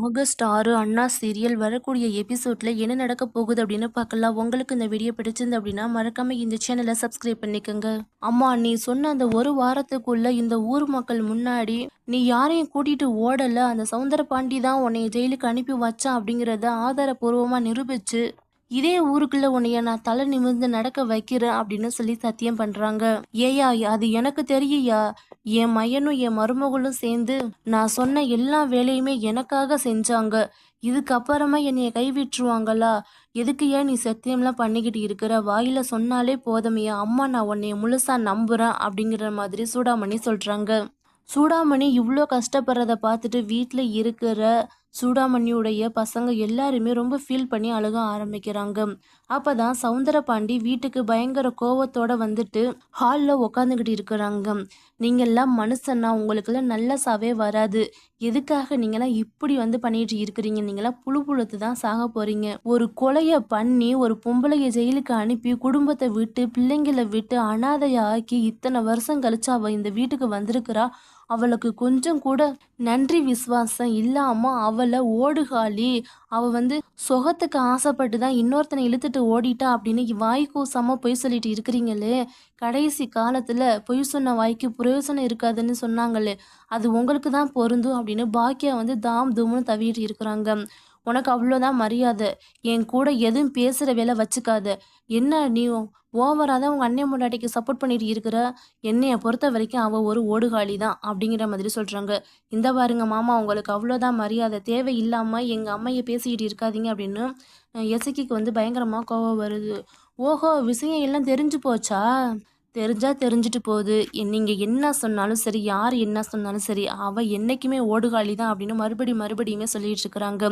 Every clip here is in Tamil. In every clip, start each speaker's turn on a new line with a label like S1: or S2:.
S1: ஆகஸ்ட் 6 அண்ணா சீரியல் வரக்கூடிய எபிசோட்ல என்ன நடக்க போகுது அப்படின்னு பார்க்கலாம். உங்களுக்கு இந்த வீடியோ பிடிச்சிருந்து அப்படின்னா மறக்காம இந்த சேனலை சப்ஸ்கிரைப் பண்ணிக்கோங்க. அம்மா, நீ சொன்ன அந்த ஒரு வாரத்துக்குள்ள இந்த ஊர் மக்கள் முன்னாடி நீ யாரையும் கூட்டிட்டு ஓடல, அந்த சவுந்தர பாண்டி தான் உன்னைய ஜெயிலுக்கு அனுப்பி வச்சான் அப்படிங்கிறத ஆதாரபூர்வமா நிரூபிச்சு இதே ஊருக்குள்ள உன்னைய நான் தலை நிமிர்ந்து நடக்க வைக்கிறேன் அப்படின்னு சொல்லி சத்தியம் பண்றாங்க. ஏயா, அது எனக்கு தெரியுயா, என் மையனும் என் மருமகளும் சேர்ந்து நான் சொன்ன எல்லா வேலையுமே எனக்காக செஞ்சாங்க. இதுக்கப்புறமா என்னைய கைவிட்டுருவாங்களா? எதுக்கு ஏன் நீ சத்தியம்லாம் பண்ணிக்கிட்டு இருக்கிற? வாயில சொன்னாலே போதுமையா, அம்மா நான் உன்னைய முழுசா நம்புறேன் அப்படிங்கிற மாதிரி சூடாமணி சொல்றாங்க. சூடாமணி இவ்வளோ கஷ்டப்படுறத பார்த்துட்டு வீட்டில் இருக்கிற சூடாமணியுடைய பசங்க எல்லாருமே ரொம்ப ஃபீல் பண்ணி அழுக ஆரம்பிக்கிறாங்க. அப்பதான் சவுந்தரபாண்டி வீட்டுக்கு பயங்கர கோவத்தோட வந்துட்டு ஹாலில் உக்காந்துக்கிட்டு இருக்கிறாங்க. நீங்கள்லாம் மனுஷன்னா உங்களுக்கெல்லாம் நல்ல சாவே வராது. எதுக்காக நீங்களாம் இப்படி வந்து பண்ணிட்டு இருக்கிறீங்க? நீங்களாம் புழு புழுத்து தான் சாக போறீங்க. ஒரு கொலையை பண்ணி ஒரு பொம்பளைய ஜெயிலுக்கு அனுப்பி குடும்பத்தை விட்டு பிள்ளைங்களை விட்டு அனாதையாக்கி இத்தனை வருஷம் கழிச்சு அவ இந்த வீட்டுக்கு வந்திருக்கிறா. அவளுக்கு கொஞ்சம் கூட நன்றி விசுவாசம் இல்லாம அவளை ஓடுகாலி, அவ வந்து சொகத்துக்கு ஆசைப்பட்டு தான் இன்னொருத்தனை இழுத்துட்டு ஓடிட்டா அப்படின்னு வாய் கூசாம பொய் சொல்லிட்டு இருக்கிறீங்களே. கடைசி காலத்துல பொய் சொன்ன வாய்க்கு பிரயோசனம் இருக்காதுன்னு சொன்னாங்களே, அது உங்களுக்கு தான் பொருந்தும் அப்படின்னு பாக்கியா வந்து தாம் தூம்னு தவிட்டு இருக்கிறாங்க. உனக்கு அவ்வளோதான் மரியாதை. என் கூட எதுவும் பேசுகிற வேலை வச்சுக்காத. என்ன நீ ஓவராக தான் உங்கள் அண்ணன் பொண்டாட்டிக்கு சப்போர்ட் பண்ணிட்டு இருக்கிற. என்னைய பொறுத்த வரைக்கும் அவள் ஒரு ஓடுகாலி தான் அப்படிங்கிற மாதிரி சொல்கிறாங்க. இந்த பாருங்க மாமா, உங்களுக்கு அவ்வளோதான் மரியாதை. தேவையில்லாமல் எங்கள் அம்மையை பேசிக்கிட்டு இருக்காதீங்க அப்படின்னு எசக்கிக்கு வந்து பயங்கரமாக கோவம் வருது. ஓஹோ, விஷயம் எல்லாம் தெரிஞ்சு போச்சா? தெரிஞ்சா தெரிஞ்சுட்டு போகுது. நீங்கள் என்ன சொன்னாலும் சரி, யார் என்ன சொன்னாலும் சரி, அவள் என்றைக்குமே ஓடுகாலி தான் அப்படின்னு மறுபடியுமே சொல்லிட்டு இருக்கிறாங்க.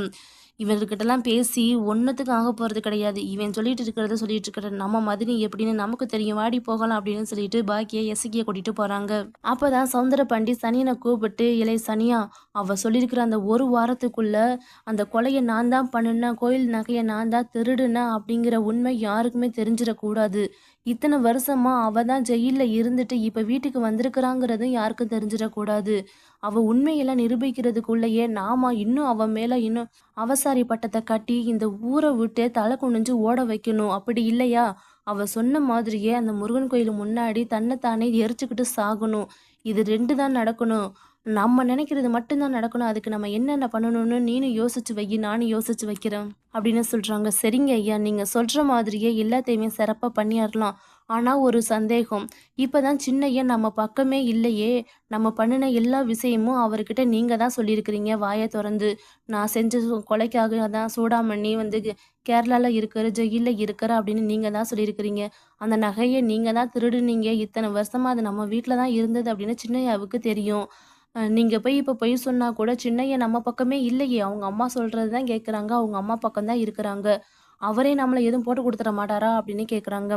S1: இவர்கிட்டலாம் பேசி ஒன்றுத்துக்கு ஆக போகிறது கிடையாது. இவன் சொல்லிட்டு இருக்கிறத சொல்லிட்டு இருக்கிற நம்ம மதினி எப்படின்னு நமக்கு தெரியும், வாடி போகலாம் அப்படின்னு சொல்லிட்டு பாக்கியை எசக்கியை கூட்டிட்டு போகிறாங்க. அப்போ தான் சவுந்தரபாண்டி சனியனை கூப்பிட்டு, இலை சனியா, அவள் சொல்லியிருக்கிற அந்த ஒரு வாரத்துக்குள்ள அந்த கொலையை நான் தான் பண்ணுனேன், கோயில் நகையை நான் தான் திருடுனேன் அப்படிங்கிற உண்மை யாருக்குமே தெரிஞ்சிடக்கூடாது. இத்தனை வருஷமா அவ தான் ஜெயிலில் இருந்துட்டு இப்போ வீட்டுக்கு வந்திருக்கிறாங்கிறதும் யாருக்கும் தெரிஞ்சிடக்கூடாது. அவள் உண்மையெல்லாம் நிரூபிக்கிறதுக்குள்ளேயே நாம இன்னும் அவன் மேலே இன்னும் அவசாரி பட்டத்தை கட்டி இந்த ஊரை விட்டு தலை குனிஞ்சு ஓட வைக்கணும். அப்படி இல்லையா, அவ சொன்ன மாதிரியே அந்த முருகன் கோயில் முன்னாடி தன்னைத்தானே எரிச்சுக்கிட்டு சாகணும். இது 2 தான் நடக்கணும். நம்ம நினைக்கிறது மட்டும்தான் நடக்கணும். அதுக்கு நம்ம என்னென்ன பண்ணணும்னு நீனும் யோசிச்சு வை, நானும் யோசிச்சு வைக்கிறேன் அப்படின்னு சொல்றாங்க. சரிங்க ஐயா, நீங்க சொல்ற மாதிரியே எல்லாத்தையுமே சிறப்பா பண்ணிடலாம். ஆனா ஒரு சந்தேகம். இப்பதான் சின்னையன் நம்ம பக்கமே இல்லையே. நம்ம பண்ணின எல்லா விஷயமும் அவர்கிட்ட நீங்க தான் சொல்லியிருக்கிறீங்க வாயை திறந்து. நான் செஞ்ச கொலைக்காக தான் சூடாமணி வந்து கேரளால இருக்கிற ஜெயில இருக்கிற அப்படின்னு நீங்க தான் சொல்லியிருக்கிறீங்க. அந்த நகையை நீங்க தான் திருடுனீங்க. இத்தனை வருஷமா அது நம்ம வீட்டில் தான் இருந்தது அப்படின்னு சின்னையாவுக்கு தெரியும். நீங்க போய் இப்போ பொய் சொன்னா கூட சின்னையா நம்ம பக்கமே இல்லையே. அவங்க அம்மா சொல்றது தான் கேட்குறாங்க. அவங்க அம்மா பக்கம் தான் இருக்கிறாங்க. அவரே நம்மள எதுவும் போட்டு குடுத்துற மாட்டாரா? அப்படின்னு கேட்குறாங்க.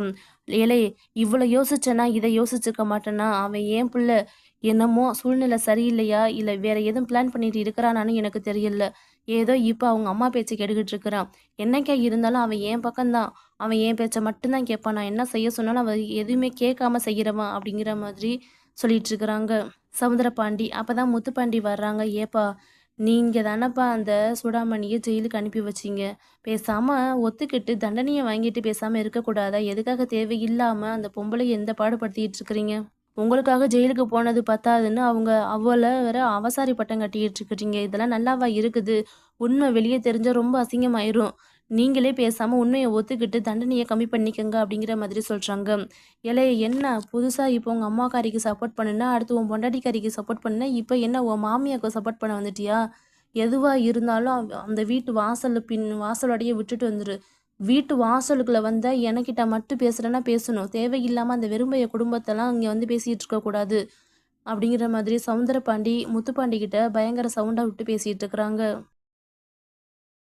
S1: ஏலே, இவ்வளோ யோசிச்சேனா இதை யோசிச்சிருக்க மாட்டேனா? அவன் ஏன் புள்ள என்னமோ சூழ்நிலை சரியில்லையா? இல்லை வேற எதுவும் பிளான் பண்ணிட்டு இருக்கிறானான்னு எனக்கு தெரியல. ஏதோ இப்போ அவங்க அம்மா பேச்சை கேட்டுக்கிட்டு இருக்கிறான். என்னைக்கா இருந்தாலும் அவன் என் பக்கம்தான். அவன் என் பேச்சை மட்டும்தான் கேட்பான். நான் என்ன செய்ய சொன்னாலும் அவன் எதுவுமே கேட்காம செய்கிறவன் அப்படிங்கிற மாதிரி சொல்லிட்டு இருக்கிறாங்க சமுத்திரபாண்டி. அப்பதான் முத்துப்பாண்டி வர்றாங்க. ஏப்பா, நீங்க தானப்பா அந்த சூடாமணியை ஜெயிலுக்கு அனுப்பி வச்சீங்க. பேசாம ஒத்துக்கிட்டு தண்டனையை வாங்கிட்டு பேசாம இருக்கக்கூடாதா? எதுக்காக தேவையில்லாம அந்த பொம்பளைய எந்த பாடுபடுத்திட்டு இருக்கிறீங்க? உங்களுக்காக ஜெயிலுக்கு போனது பத்தாதுன்னு அவளை வேற அவசாரி பட்டம் கட்டிக்கிட்டு இருக்கிறீங்க. இதெல்லாம் நல்லாவா இருக்குது? உண்மை வெளியே தெரிஞ்சா ரொம்ப அசிங்கமாயிரும். நீங்களே பேசாம உண்மையை ஒத்துக்கிட்டு தண்டனையை கம்மி பண்ணிக்கங்க அப்படிங்கிற மாதிரி சொல்றாங்க. ஏலே, என்ன புதுசா இப்போ உங்க அம்மாக்காரிக்கு சப்போர்ட் பண்ணுனா, அடுத்து உன் பொண்டாட்டிக்காரிக்கு சப்போர்ட் பண்ணுனா, இப்போ என்ன உன் மாமியாருக்கு சப்போர்ட் பண்ண வந்துட்டியா? எதுவா இருந்தாலும் அந்த வீட்டு வாசலோடையே விட்டுட்டு வந்துரு. வீட்டு வாசலுக்குள்ள வந்தா எனக்கிட்ட மட்டும் பேசுறேன்னா பேசணும். தேவையில்லாம அந்த வெறுமைய குடும்பத்தெல்லாம் இங்க வந்து பேசிட்டு இருக்கக்கூடாது அப்படிங்கிற மாதிரி சவுந்தரபாண்டி முத்துப்பாண்டி கிட்ட பயங்கர சவுண்டா விட்டு பேசிட்டு இருக்கிறாங்க.